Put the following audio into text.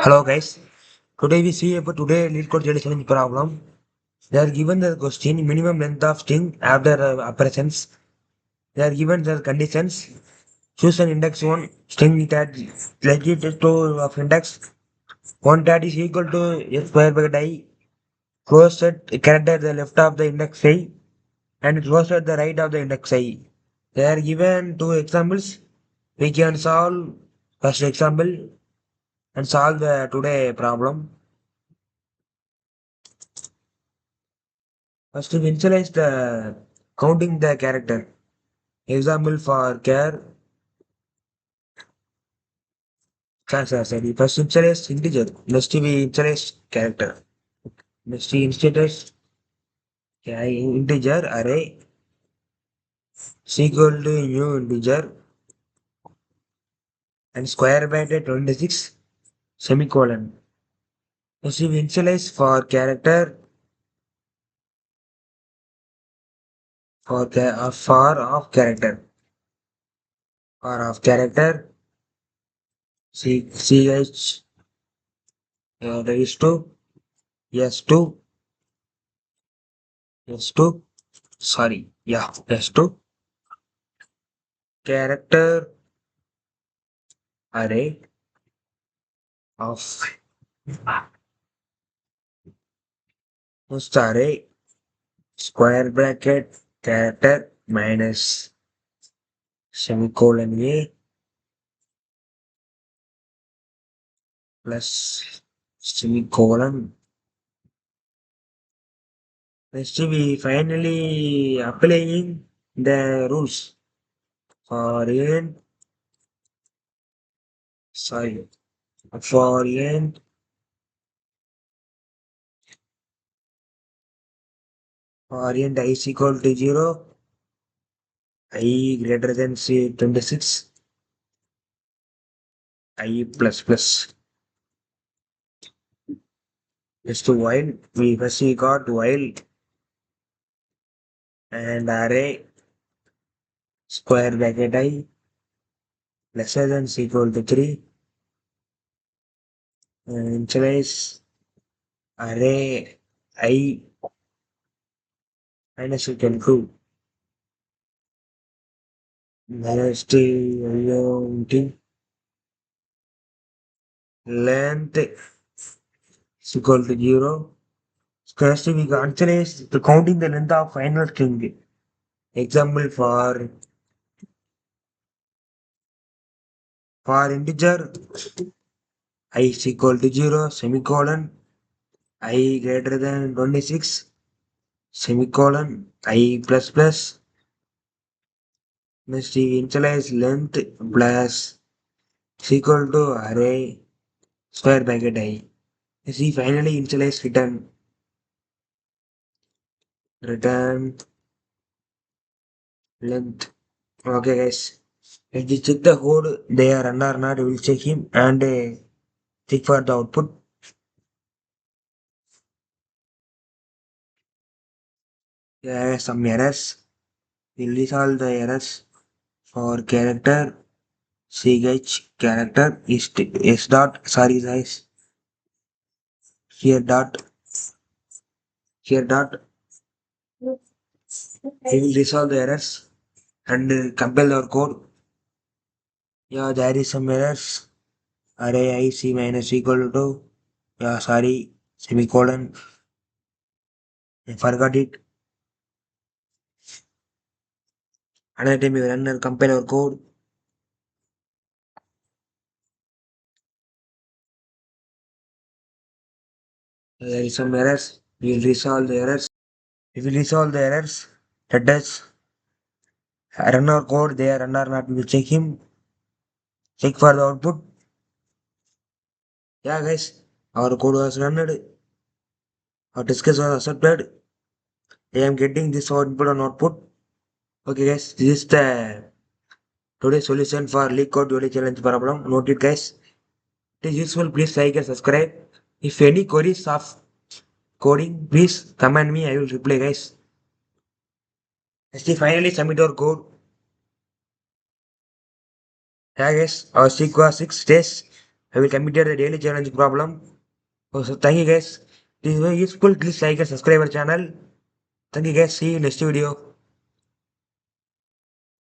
Hello guys, today we see about today lead code daily challenge problem. They are given the question minimum length of string after operations. They are given the conditions. Choose an index 1 string that legit to of index 1 that is equal to s square bracket I. Close at character the left of the index I and close at the right of the index I. They are given two examples. We can solve first example and solve the today problem. First, we initialize the counting the character. Example for char. Sorry. First, initialize integer. Next, we initialize character. Next, we initialize integer array is equal to new integer and square bracket 26 semicolon. Next, we initialize for character for of character. For of character ch raised to s2 s2 sorry s2 character array of first array square bracket character minus semicolon a plus semicolon. Next we finally applying the rules for int sorry for int for int I is equal to 0 I greater than say 26 I plus plus. Next to while we first we got while and array square bracket I lesser than equal to 3 and initialize array I minus equal to minus t length is equal to 0. First we can initialize the counting the length of final string. Example for integer I is equal to 0 semicolon I greater than 26 semicolon I plus plus. Next we initialize length plus is equal to array square bracket I. See finally initialize return length. Okay guys. If we check the code they are run or not, we will check him and check for the output. There are some errors. We'll resolve the errors for character ch character is s dot sorry guys here dot here dot we will resolve the errors and compile our code. Yeah, there is some errors. Array I c minus equal to sorry semicolon. I forgot it. Another time we run and compile our code. There is some errors. We will resolve the errors. We will resolve the errors. Let us run our code. They are run or not. We will check him. Check for the output. Yeah, guys, our code was run. Our discuss was accepted. I am getting this output on output. Okay, guys, this is the today's solution for leak code daily challenge problem. Note it, guys. It is useful. Please like and subscribe. If any queries of coding, please comment me. I will reply, guys. Let's see, finally submit our code. Yeah, guys, our seek was 6 days. I will complete the daily challenge problem. So thank you guys. This is very useful. Please like and subscribe our channel. Thank you guys. See you in next video.